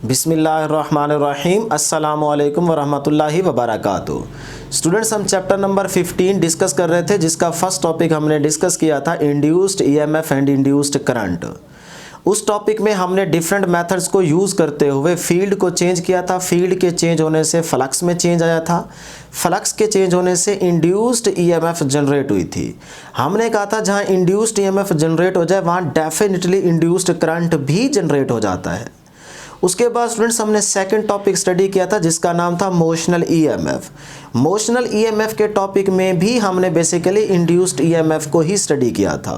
बिस्मिल्लाहिर्रहमानिर्रहीम अस्सलामुअलैकुम वरहमतुल्लाहि वबरकातुहू। स्टूडेंट्स, हम चैप्टर नंबर 15 डिस्कस कर रहे थे, जिसका फर्स्ट टॉपिक हमने डिस्कस किया था induced EMF and induced current. उस टॉपिक में हमने डिफरेंट मेथड्स को यूज़ करते हुए फील्ड को चेंज किया था। फील्ड के चेंज होने से फ्लक्स में चेंज आया था, फ्लक्स के चेंज होने से इंड्यूस्ड ईएमएफ जनरेट हुई थी। हमने कहा था जहाँ इंड्यूस्ड ईएमएफ जनरेट हो जाए वहाँ डेफिनेटली इंड्यूस्ड करंट भी जनरेट हो जाता है। उसके बाद स्टूडेंट्स हमने सेकंड टॉपिक स्टडी किया था, जिसका नाम था मोशनल ईएमएफ। मोशनल ईएमएफ के टॉपिक में भी हमने बेसिकली इंड्यूस्ड ईएमएफ को ही स्टडी किया था।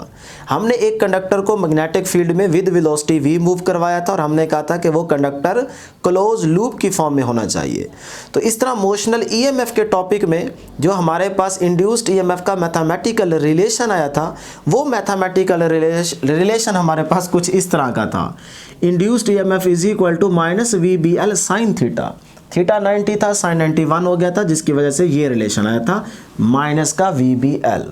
हमने एक कंडक्टर को मैग्नेटिक फील्ड में विद वेलोसिटी v मूव करवाया था और हमने कहा था कि वो कंडक्टर क्लोज लूप की फॉर्म में होना चाहिए। तो इस तरह मोशनल ईएमएफ के टॉपिक में जो हमारे पास इंड्यूस्ड ईएमएफ का मैथमेटिकल रिलेशन आया था, वो मैथमेटिकल रिलेशन हमारे पास कुछ इस तरह का था। Induced EMF is equal to minus V B L sine theta. Theta 90 था, साइन 91 हो गया था, जिसकी वजह से ये रिलेशन आया था माइनस का वी बी एल।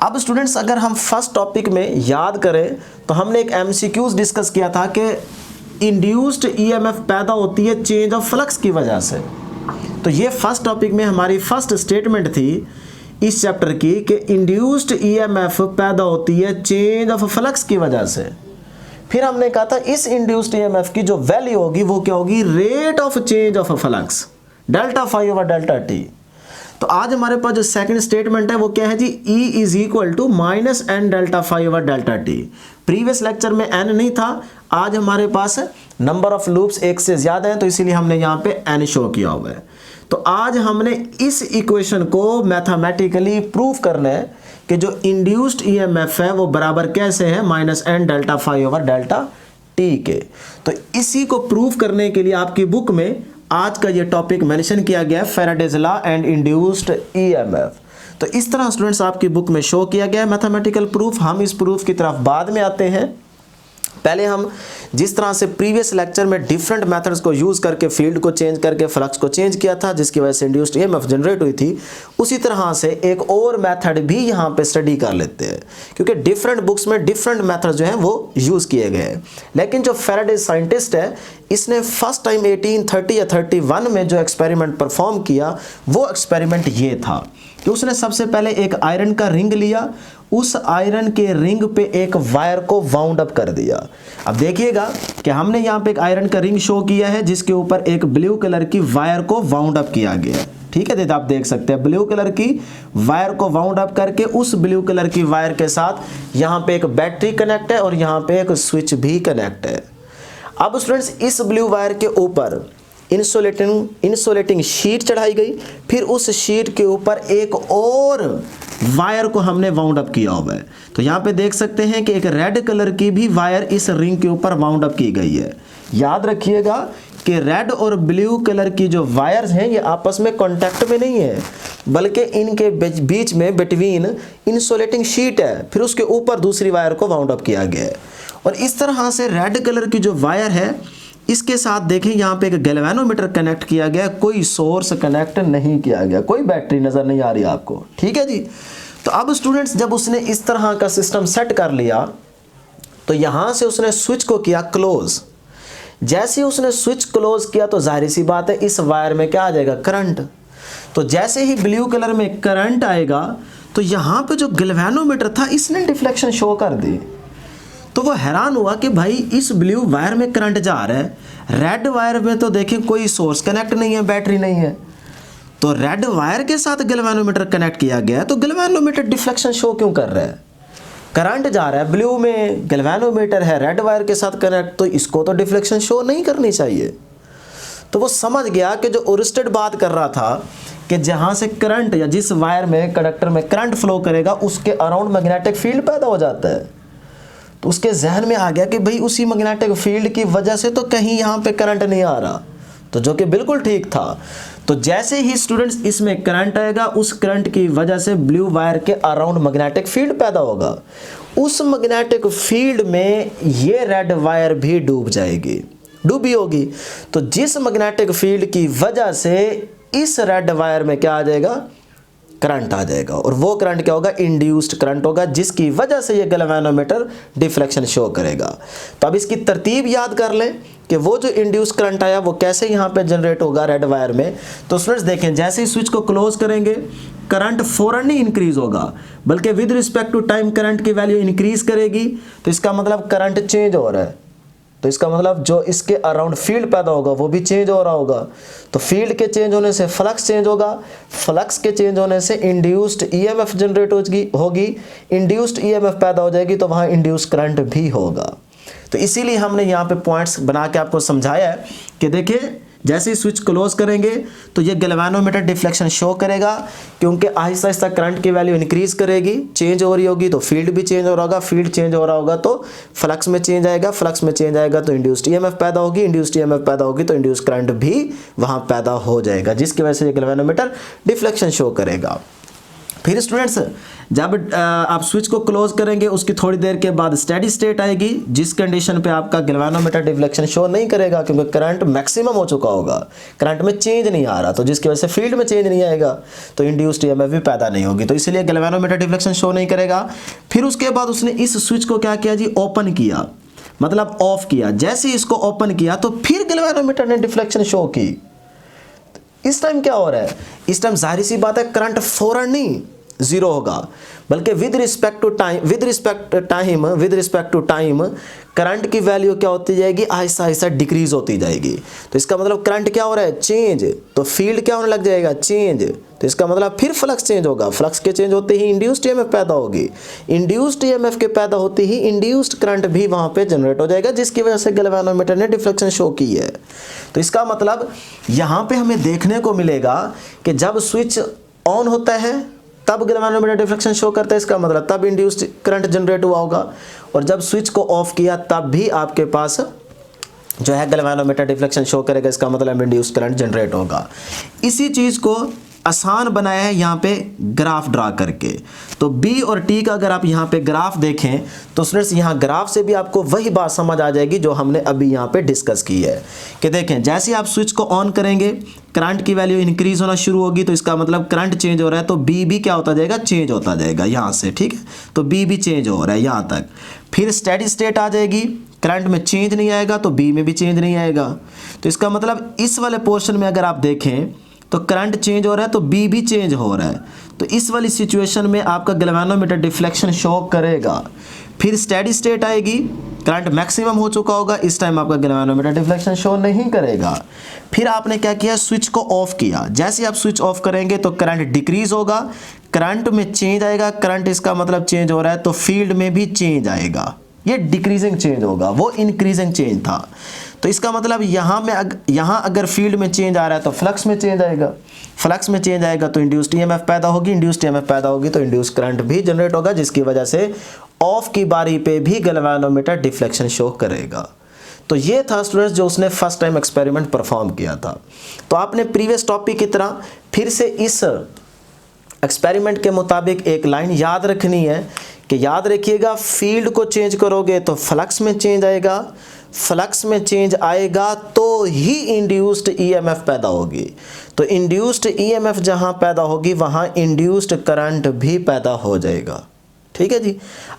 अब स्टूडेंट्स, अगर हम फर्स्ट टॉपिक में याद करें तो हमने एक एमसीक्यूज डिस्कस किया था कि इंड्यूस्ड ईएमएफ पैदा होती है चेंज ऑफ फ्लक्स की वजह से। तो ये फर्स्ट टॉपिक में हमारी फर्स्ट स्टेटमेंट थी इस चैप्टर की कि इंड्यूस्ड ईएमएफ पैदा होती है चेंज ऑफ फ्लक्स की वजह से। फिर हमने कहा था इस इंड्यूस्ड ईएमएफ की जो वैल्यू होगी वो क्या होगी, rate of change of flux, delta phi over delta T. तो आज हमारे पास जो सेकंड स्टेटमेंट है वो क्या है जी, E is equal to minus N delta phi over delta T. Previous lecture में n नहीं था, आज हमारे पास नंबर ऑफ लूप्स एक से ज्यादा है, तो इसीलिए हमने यहाँ पे n शो किया हुआ है। तो आज हमने इस इक्वेशन को मैथमेटिकली प्रूव करना है कि जो इंड्यूस्ड ईएमएफ है वो बराबर कैसे है, minus N delta phi over delta T के। तो इसी को प्रूव करने के लिए आपकी बुक में आज का ये टॉपिक मेंशन किया गया है, Faraday's law and induced EMF. तो इस तरह स्टूडेंट्स आपकी बुक में शो किया गया है मैथमेटिकल प्रूफ। हम इस प्रूफ की तरफ बाद में आते हैं। पहले हम जिस तरह से प्रीवियस लेक्चर में डिफरेंट मेथड्स को यूज़ करके फील्ड को चेंज करके फ्लक्स को चेंज किया था, जिसकी वजह से इंड्यूस्ड ईएमएफ जनरेट हुई थी, उसी तरह से एक और मेथड भी यहाँ पे स्टडी कर लेते हैं, क्योंकि डिफरेंट बुक्स में डिफरेंट मेथड जो हैं वो यूज़ किए गए हैं। लेकिन जो फैराडे साइंटिस्ट है, इसने फर्स्ट टाइम 1830 या 31 में जो एक्सपेरिमेंट परफॉर्म किया, वो एक्सपेरिमेंट ये था कि उसने सबसे पहले एक आयरन का रिंग लिया, उस आयरन के रिंग पे एक वायर को वाउंड अप कर दिया। अब देखिएगा कि हमने यहाँ पे एक आयरन का रिंग शो किया है जिसके ऊपर एक ब्लू कलर की वायर को वाउंड अप किया गया है। ठीक है, आप देख सकते हैं ब्लू कलर की वायर को वाउंड अप करके उस ब्लू कलर की वायर के साथ यहाँ पे एक बैटरी कनेक्ट है और यहाँ पे एक स्विच भी कनेक्ट है। अब स्टूडेंट्स, इस ब्लू वायर के ऊपर इंसुलेटिंग शीट चढ़ाई गई, फिर उस शीट के ऊपर एक और वायर को हमने वाउंड अप किया हुआ है। तो यहाँ पे देख सकते हैं कि एक रेड कलर की भी वायर इस रिंग के ऊपर वाउंड अप की गई है। याद रखिएगा कि रेड और ब्लू कलर की जो वायर्स हैं ये आपस में कांटेक्ट में नहीं है, बल्कि इनके बीच में बिटवीन इंसुलेटिंग शीट है, फिर उसके ऊपर दूसरी वायर को वाउंड अप किया गया है। और इस तरह से रेड कलर की जो वायर है इसके साथ देखें यहाँ पे एक गैल्वेनोमीटर कनेक्ट किया गया, कोई सोर्स कनेक्ट नहीं किया गया, कोई बैटरी नजर नहीं आ रही आपको। ठीक है जी। तो अब स्टूडेंट्स, जब उसने इस तरह का सिस्टम सेट कर लिया तो यहां से उसने स्विच को किया क्लोज। जैसे ही उसने स्विच क्लोज किया तो जाहिर सी बात है इस वायर में क्या आ जाएगा, करंट। तो जैसे ही ब्लू कलर में करंट आएगा तो यहां पे जो गैल्वेनोमीटर था इसने डिफ्लेक्शन शो कर दी। तो वो हैरान हुआ कि भाई इस ब्लू वायर में करंट जा रहा है, रेड वायर में तो देखें कोई सोर्स कनेक्ट नहीं है, बैटरी नहीं है। तो रेड वायर के साथ गैल्वेनोमीटर कनेक्ट किया गया है, तो गैल्वेनोमीटर डिफ्लेक्शन शो क्यों कर रहा है? करंट जा रहा है ब्लू में, गैल्वेनोमीटर है रेड वायर के साथ कनेक्ट, तो इसको तो डिफ्लेक्शन शो नहीं करनी चाहिए। तो वो समझ गया कि जो ओरिस्टेड बात कर रहा था कि जहाँ से करंट या जिस वायर में कंडक्टर में करंट फ्लो करेगा उसके अराउंड मैग्नेटिक फील्ड पैदा हो जाता है। तो उसके जहन में आ गया कि भाई उसी मैग्नेटिक फील्ड की वजह से तो कहीं यहाँ पे करंट नहीं आ रहा, तो जो कि बिल्कुल ठीक था। तो जैसे ही स्टूडेंट्स इसमें करंट आएगा, उस करंट की वजह से ब्लू वायर के अराउंड मैग्नेटिक फील्ड पैदा होगा। उस मैग्नेटिक फील्ड में ये रेड वायर भी डूबी होगी। तो जिस मैग्नेटिक फील्ड की वजह से इस रेड वायर में क्या आ जाएगा, करंट आ जाएगा, और वो करंट क्या होगा, इंड्यूस्ड करंट होगा, जिसकी वजह से ये गैल्वेनोमीटर डिफ्लेक्शन शो करेगा। तो अब इसकी तरतीब याद कर लें कि वो जो इंड्यूस करंट आया वो कैसे यहाँ पे जनरेट होगा रेड वायर में। तो स्टूडेंट्स देखें, जैसे ही स्विच को क्लोज करेंगे करंट फौरन नहीं इंक्रीज होगा, बल्कि with respect to time current की वैल्यू इंक्रीज करेगी। तो इसका मतलब करंट चेंज हो रहा है, तो इसका मतलब जो इसके अराउंड फील्ड पैदा होगा वो भी चेंज हो रहा होगा। तो फील्ड के चेंज होने से फ्लक्स चेंज होगा, फ्लक्स के चेंज होने से इंड्यूस्ड ईएमएफ जनरेट होगी, इंड्यूस्ड ईएमएफ पैदा हो जाएगी, तो वहाँ इंड्यूस्ड करंट भी होगा। तो इसीलिए हमने यहाँ पे पॉइंट्स बना के आपको समझाया है कि देखिए जैसे ही स्विच क्लोज करेंगे तो ये गैल्वेनोमीटर डिफ्लेक्शन शो करेगा, क्योंकि आहिस्ता आहिस्ता करंट की वैल्यू इंक्रीज करेगी, चेंज हो रही होगी, तो फील्ड भी चेंज हो रहा होगा, फील्ड चेंज हो रहा होगा तो फ्लक्स में चेंज आएगा, फ्लक्स में चेंज आएगा तो इंड्यूस्ड ईएमएफ पैदा होगी, इंड्यूस्ड ईएमएफ पैदा होगी तो इंड्यूस्ड करंट भी वहाँ पैदा हो जाएगा, जिसकी वजह से ये गैल्वेनोमीटर डिफ्लेक्शन शो करेगा। फिर स्टूडेंट्स जब आप स्विच को क्लोज करेंगे उसकी थोड़ी देर के बाद स्टेडी स्टेट आएगी, जिस कंडीशन पे आपका गैल्वेनोमीटर डिफ्लेक्शन शो नहीं करेगा, क्योंकि करंट मैक्सिमम हो चुका होगा, करंट में चेंज नहीं आ रहा, तो जिसकी वजह से फील्ड में चेंज नहीं आएगा तो इंड्यूस्ड ईएमएफ भी पैदा नहीं होगी, तो इसलिए गैल्वेनोमीटर डिफ्लेक्शन शो नहीं करेगा। फिर उसके बाद उसने इस स्विच को क्या किया जी, ओपन किया, मतलब ऑफ किया। जैसे ही इसको ओपन किया तो फिर गैल्वेनोमीटर ने डिफ्लेक्शन शो की। इस टाइम क्या हो रहा है, इस टाइम जाहिर सी बात है करंट फौरन नहीं जीरो होगा, बल्कि with respect to time current की वैल्यू क्या होती जाएगी, आहिस्ता आहिस्ता डिक्रीज होती जाएगी। तो इसका मतलब करंट क्या हो रहा है, चेंज, तो फील्ड क्या होने लग जाएगा, चेंज, तो इसका मतलब फिर फ्लक्स चेंज होगा, फ्लक्स के चेंज होते ही इंड्यूस्ड ईएमएफ पैदा होगी, इंड्यूस्ड ईएमएफ के पैदा होते ही इंड्यूस्ड करंट भी वहां पे जनरेट हो जाएगा, जिसकी वजह से गैल्वेनोमीटर ने डिफ्लेक्शन शो की है। तो इसका मतलब यहाँ पे हमें देखने को मिलेगा कि जब स्विच ऑन होता है तब गैल्वेनोमीटर डिफ्लेक्शन शो करता है, इसका मतलब तब इंड्यूस्ड करंट जनरेट हुआ होगा, और जब स्विच को ऑफ किया तब भी आपके पास जो है गैल्वेनोमीटर डिफ्लेक्शन शो करेगा, इसका मतलब इंड्यूस्ड करंट जनरेट होगा। इसी चीज़ को आसान बनाया है यहाँ पे ग्राफ ड्रा करके। तो बी और टी का अगर आप यहाँ पे ग्राफ देखें तो स्टूडेंट्स यहाँ ग्राफ से भी आपको वही बात समझ आ जाएगी जो हमने अभी यहाँ पे डिस्कस की है कि देखें जैसे ही आप स्विच को ऑन करेंगे करंट की वैल्यू इंक्रीज होना शुरू होगी, तो इसका मतलब करंट चेंज हो रहा है, तो बी भी क्या होता जाएगा, चेंज होता जाएगा यहाँ से, ठीक है। तो बी भी चेंज हो रहा है यहाँ तक। फिर स्टेडी स्टेट आ जाएगी, करंट में चेंज नहीं आएगा तो बी में भी चेंज नहीं आएगा। तो इसका मतलब इस वाले पोर्शन में अगर आप देखें तो करंट चेंज हो रहा है तो बी भी चेंज हो रहा है, तो इस वाली सिचुएशन में आपका गैल्वेनोमीटर डिफ्लेक्शन शो करेगा। फिर स्टेडी स्टेट आएगी, करंट मैक्सिमम हो चुका होगा, इस टाइम आपका गैल्वेनोमीटर डिफ्लेक्शन शो नहीं करेगा। फिर आपने क्या किया, स्विच को ऑफ किया। जैसे आप स्विच ऑफ करेंगे तो करंट डिक्रीज होगा, करंट में चेंज आएगा, करंट इसका मतलब चेंज हो रहा है तो फील्ड में भी चेंज आएगा, ये डिक्रीजिंग चेंज होगा, वो इंक्रीजिंग चेंज था। तो इसका मतलब यहाँ अगर फील्ड में चेंज आ रहा है तो फ्लक्स में चेंज आएगा, फ्लक्स में चेंज आएगा तो इंड्यूस्ड ईएमएफ पैदा होगी, इंड्यूस्ड ईएमएफ पैदा होगी तो इंड्यूस्ड करंट भी जनरेट होगा, जिसकी वजह से ऑफ की बारी पे भी गैल्वेनोमीटर डिफ्लेक्शन शो करेगा। तो ये था स्टूडेंट्स जो उसने फर्स्ट टाइम एक्सपेरिमेंट परफॉर्म किया था। तो आपने प्रीवियस टॉपिक की तरह फिर से इस एक्सपेरिमेंट के मुताबिक एक लाइन याद रखनी है कि याद रखिएगा फील्ड को चेंज करोगे तो फ्लक्स में चेंज आएगा, फ्लक्स में चेंज आएगा तो ही इंड्यूस्ड ईएमएफ पैदा होगी, तो इंड्यूस्ड ईएमएफ जहां पैदा होगी वहां इंड्यूस्ड करंट भी पैदा हो जाएगा, ठीक है जी।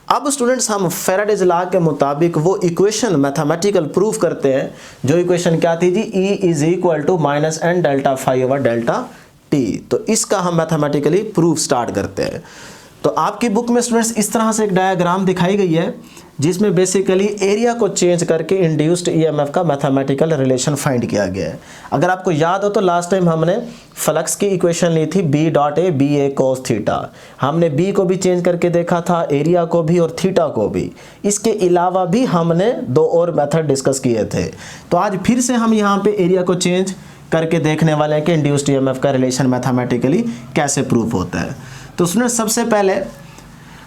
अब स्टूडेंट्स हम फैराडेज लॉ के मुताबिक वो इक्वेशन मैथमेटिकल प्रूफ करते हैं, जो इक्वेशन क्या थी जी, E is equal to minus N delta phi over delta T. तो इसका हम मैथमेटिकली प्रूफ स्टार्ट करते हैं। तो आपकी बुक में स्टूडेंट्स इस तरह से एक डायग्राम दिखाई गई है जिसमें बेसिकली एरिया को चेंज करके इंड्यूस्ड ईएमएफ का मैथमेटिकल रिलेशन फाइंड किया गया है। अगर आपको याद हो तो लास्ट टाइम हमने फ्लक्स की इक्वेशन ली थी B dot A B A cos theta, हमने बी को भी चेंज करके देखा था, एरिया को भी और थीटा को भी। इसके अलावा भी हमने दो और मेथड डिस्कस किए थे। तो आज फिर से हम यहाँ पे एरिया को चेंज करके देखने वाले हैं कि इंड्यूस्ड ईएमएफ का रिलेशन मैथमेटिकली कैसे प्रूफ होता है। तो सुनिए, सबसे पहले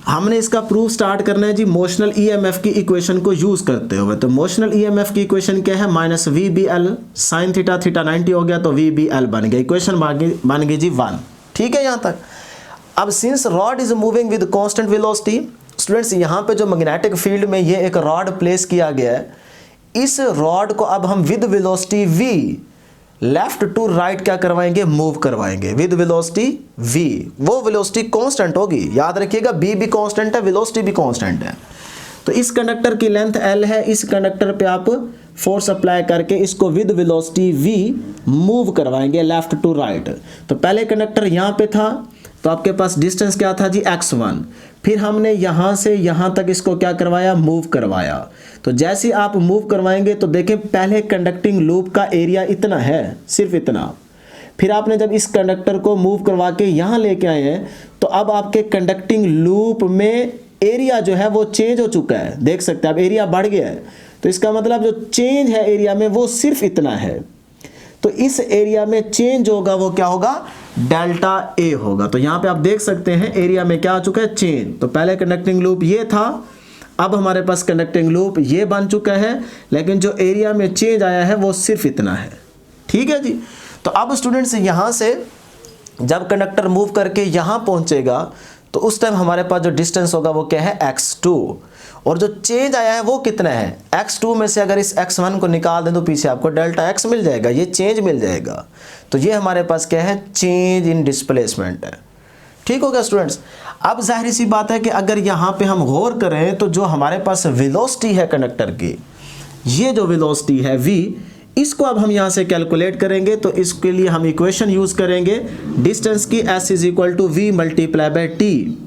हमने इसका प्रूफ स्टार्ट करना है जी मोशनल ईएमएफ की इक्वेशन को यूज करते हुए। तो मोशनल ईएमएफ की इक्वेशन क्या है, minus V B L sine theta, theta 90 हो गया तो वी बी एल बन गया, इक्वेशन बन गई जी 1, ठीक है यहाँ तक। अब since rod is moving with constant velocity, students यहाँ पे जो मैग्नेटिक फील्ड में ये एक रॉड प्लेस किया गया है, इस रॉड को अब हम with velocity v left to right क्या करवाएंगे, मूव करवाएंगे विद वेलोसिटी v। वो वेलोसिटी कांस्टेंट होगी, याद रखिएगा b भी कांस्टेंट है, वेलोसिटी भी कांस्टेंट है। तो इस कंडक्टर की लेंथ l है, इस कंडक्टर पे आप फोर्स अप्लाई करके इसको विद वेलोसिटी v मूव करवाएंगे लेफ्ट टू राइट। तो पहले कंडक्टर यहाँ पे था तो आपके पास डिस्टेंस क्या था जी, x1। फिर हमने यहाँ से यहाँ तक इसको क्या करवाया, मूव करवाया। तो जैसे आप मूव करवाएंगे तो देखें पहले कंडक्टिंग लूप का एरिया इतना है, सिर्फ इतना। फिर आपने जब इस कंडक्टर को मूव करवा के यहाँ लेके आए हैं तो अब आपके कंडक्टिंग लूप में एरिया जो है वो चेंज हो चुका है, देख सकते हैं अब एरिया बढ़ गया है। तो इसका मतलब जो चेंज है एरिया में वो सिर्फ इतना है। तो इस एरिया में चेंज होगा वो क्या होगा, डेल्टा ए होगा। तो यहाँ पे आप देख सकते हैं एरिया में क्या आ चुका है, चेंज। तो पहले कंडक्टिंग लूप ये था, अब हमारे पास कंडक्टिंग लूप ये बन चुका है, लेकिन जो एरिया में चेंज आया है वो सिर्फ इतना है। ठीक है जी। तो अब स्टूडेंट्स यहाँ से जब कंडक्टर मूव करके यहाँ पहुँचेगा तो उस टाइम हमारे पास जो डिस्टेंस होगा वो क्या है, x2। और जो चेंज आया है वो कितना है, x2 में से अगर इस x1 को निकाल दें तो पीछे आपको डेल्टा x मिल जाएगा, ये चेंज मिल जाएगा। तो ये हमारे पास क्या है, चेंज इन डिस्प्लेसमेंट है। ठीक हो गया स्टूडेंट्स। अब जाहिर सी बात है कि अगर यहाँ पे हम गौर करें तो जो हमारे पास वेलोसिटी है कंडक्टर की, ये जो वेलोसिटी है v, इसको अब हम यहाँ से कैलकुलेट करेंगे। तो इसके लिए हम इक्वेशन यूज़ करेंगे डिस्टेंस की, s is equal to V multiply by T.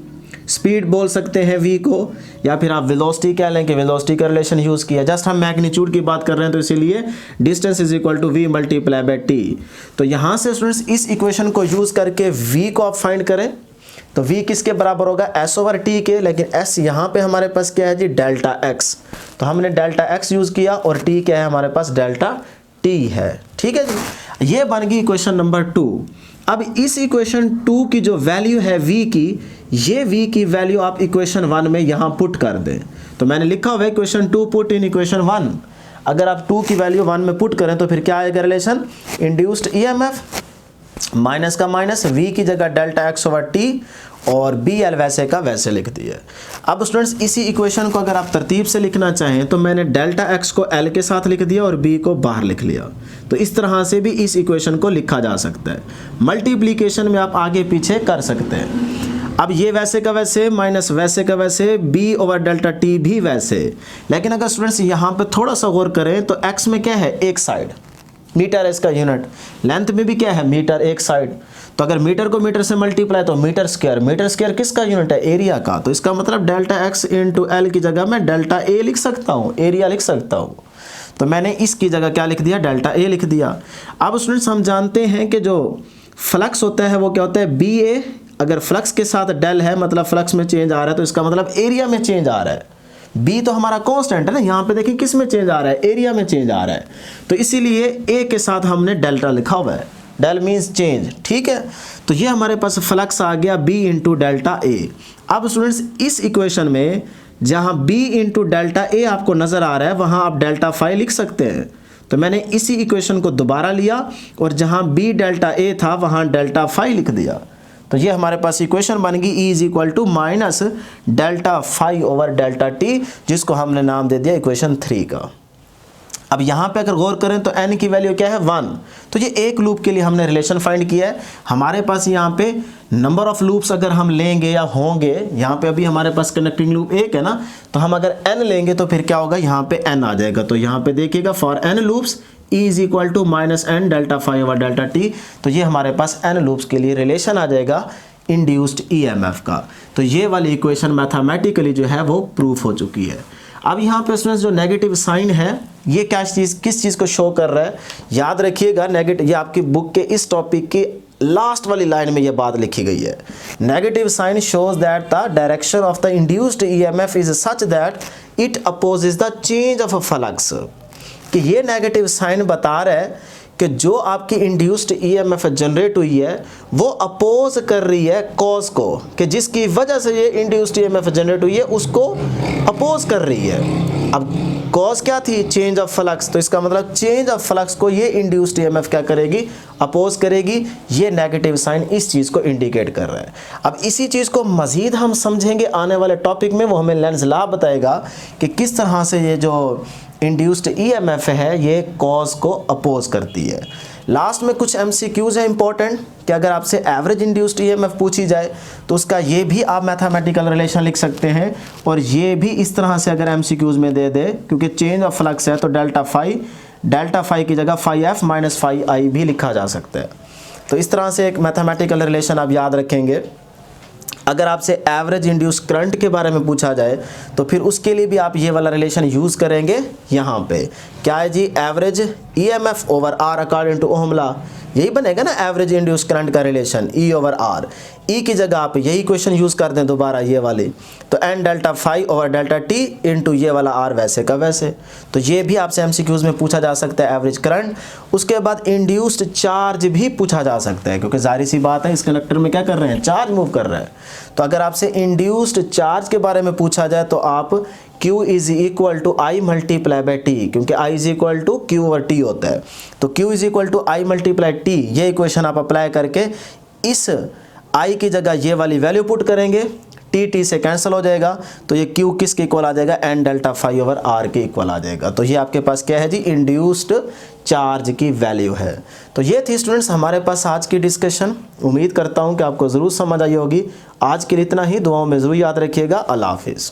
Speed बोल सकते हैं v को, या फिर आप वेलोसिटी कह लें कि वेलोसिटी का रिलेशन यूज़ किया। जस्ट हम मैग्नीट्यूड की बात कर रहे हैं तो इसीलिए distance is equal to V multiply by T. तो यहाँ से स्टूडेंट्स इस इक्वेशन को यूज़ करके v को आप फाइंड करें। तो v किसके बराबर होगा, s ओवर टी के, लेकिन s यहाँ पे हमारे पास क्या है जी, डेल्टा x। तो हमने डेल्टा x यूज़ किया और t क्या है हमारे पास, डेल्टा t है। ठीक है जी। ये बन गई इक्वेशन नंबर 2। अब इस इक्वेशन 2 की जो वैल्यू है v की, ये v की वैल्यू आप इक्वेशन 1 में यहाँ पुट कर दें। तो मैंने लिखा हुआ है इक्वेशन 2 पुट इन इक्वेशन 1। अगर आप 2 की वैल्यू 1 में पुट करें तो फिर क्या आएगा रिलेशन, इंड्यूस्ड ईएमएफ माइनस का माइनस, v की जगह डेल्टा x ओवर t और bl वैसे का वैसे लिख दिया। अब स्टूडेंट्स इसी इक्वेशन को अगर आप तरतीब से लिखना चाहें तो मैंने डेल्टा x को l के साथ लिख दिया और b को बाहर लिख लिया। तो इस तरह से भी इस इक्वेशन को लिखा जा सकता है। मल्टीप्लिकेशन में आप आगे पीछे कर सकते हैं। अब ये वैसे का वैसे माइनस वैसे का वैसे, b ओवर डेल्टा t भी वैसे। लेकिन अगर स्टूडेंट्स यहाँ पे थोड़ा सा गौर करें तो x में क्या है, एक साइड, मीटर है इसका यूनिट, लेंथ में भी क्या है, मीटर, एक साइड। तो अगर मीटर को मीटर से मल्टीप्लाई तो मीटर स्क्वायर किसका यूनिट है, एरिया का। तो इसका मतलब डेल्टा x इंटू एल की जगह मैं डेल्टा ए लिख सकता हूँ, एरिया लिख सकता हूँ। तो मैंने इसकी जगह क्या लिख दिया, डेल्टा ए लिख दिया। अब स्टूडेंट्स हम जानते हैं कि जो फ्लक्स होता है वो क्या होता है, बी ए। अगर फ्लक्स के साथ डेल है मतलब फ्लक्स में चेंज आ रहा है, तो इसका मतलब एरिया में चेंज आ रहा है। b तो हमारा कांस्टेंट है ना, यहाँ पे देखिए किस में चेंज आ रहा है, एरिया में चेंज आ रहा है। तो इसीलिए a के साथ हमने डेल्टा लिखा हुआ है, डेल मीन्स चेंज। ठीक है। तो ये हमारे पास फ्लक्स आ गया b इंटू डेल्टा ए। अब स्टूडेंट्स इस इक्वेशन में जहाँ b इंटू डेल्टा ए आपको नज़र आ रहा है वहाँ आप डेल्टा फाई लिख सकते हैं। तो मैंने इसी इक्वेशन को दोबारा लिया और जहाँ b डेल्टा ए था वहाँ डेल्टा फाई लिख दिया। तो ये हमारे पास इक्वेशन बन गई E is equal to minus delta phi over delta T, जिसको हमने नाम दे दिया इक्वेशन 3 का। अब यहाँ पे अगर गौर करें तो n की वैल्यू क्या है, 1। तो ये एक लूप के लिए हमने रिलेशन फाइंड किया है। हमारे पास यहाँ पे नंबर ऑफ लूप्स अगर हम लेंगे या होंगे, यहाँ पे अभी हमारे पास कनेक्टिंग लूप एक है ना, तो हम अगर n लेंगे तो फिर क्या होगा, यहाँ पे n आ जाएगा। तो यहाँ पे देखिएगा for n loops E is equal to minus N delta phi over delta T. तो ये हमारे पास n लूप्स के लिए रिलेशन आ जाएगा इंड्यूस्ड ईएमएफ का। तो ये वाली इक्वेशन मैथमेटिकली जो है वो प्रूफ हो चुकी है। अब यहाँ पे स्टूडेंट्स जो नेगेटिव साइन है ये क्या चीज़, किस चीज़ को शो कर रहा है, याद रखिएगा नेगेटिव, ये आपकी बुक के इस टॉपिक के लास्ट वाली लाइन में ये बात लिखी गई है। Negative sign shows that the direction of the induced EMF is such that it opposes the change of flux. कि ये नेगेटिव साइन बता रहा है कि जो आपकी इंड्यूस्ड ईएमएफ जनरेट हुई है वो अपोज कर रही है कॉज को, कि जिसकी वजह से ये इंड्यूस्ड ईएमएफ जनरेट हुई है उसको अपोज कर रही है। अब कॉज क्या थी, चेंज ऑफ फ्लक्स। तो इसका मतलब चेंज ऑफ फ्लक्स को ये इंड्यूस्ड ईएमएफ क्या करेगी, अपोज करेगी। ये नेगेटिव साइन इस चीज़ को इंडिकेट कर रहा है। अब इसी चीज़ को मज़ीद हम समझेंगे आने वाले टॉपिक में, वो हमें लेंस लॉ बताएगा कि किस तरह से ये जो इंड्यूस्ड ईएमएफ है ये कॉज को अपोज करती है। लास्ट में कुछ एमसीक्यूज है इंपॉर्टेंट कि अगर आपसे एवरेज इंड्यूस्ड ईएमएफ पूछी जाए तो उसका ये भी आप मैथमेटिकल रिलेशन लिख सकते हैं, और ये भी इस तरह से अगर एमसीक्यूज में दे दे, क्योंकि चेंज ऑफ फ्लक्स है तो डेल्टा फाई की जगह फाई एफ माइनस फाई आई भी लिखा जा सकता है। तो इस तरह से एक मैथमेटिकल रिलेशन आप याद रखेंगे। अगर आपसे एवरेज इंड्यूस करंट के बारे में पूछा जाए तो फिर उसके लिए भी आप ये वाला रिलेशन यूज़ करेंगे। यहाँ पे क्या है जी, average EMF over R according to Ohm law, यही बनेगा ना एवरेज इंड्यूस करंट का relation, E over R. E की जगह आप यही क्वेश्चन यूज़ कर दें दोबारा ये वाली, तो N delta phi over delta T into ये वाला आर वैसे का वैसे। तो ये भी आपसे एमसीक्यूज में पूछा जा सकता है एवरेज करंट। उसके बाद इंड्यूस्ड चार्ज भी पूछा जा सकता है, क्योंकि जाहिर सी बात है इस कंडक्टर में क्या कर रहे हैं, चार्ज मूव कर रहा है। तो अगर आपसे इंड्यूस्ड चार्ज के बारे में पूछा जाए तो आप Q is equal to I multiply by T, क्योंकि I is equal to Q over T होता है। तो Q is equal to I multiply by, T equation आप अप्लाई करके इस I की जगह ये वाली वैल्यू पुट करेंगे, T से कैंसिल हो जाएगा, तो ये Q किसके इक्वल आ जाएगा, N delta phi over R के इक्वल आ जाएगा। तो ये आपके पास क्या है जी, इंड्यूस्ड चार्ज की वैल्यू है। तो ये थी स्टूडेंट्स हमारे पास आज की डिस्कशन। उम्मीद करता हूँ कि आपको ज़रूर समझ आई होगी। आज के लिए इतना ही, दुआओं में ज़रूर याद रखिएगा। अल्लाह हाफिज़।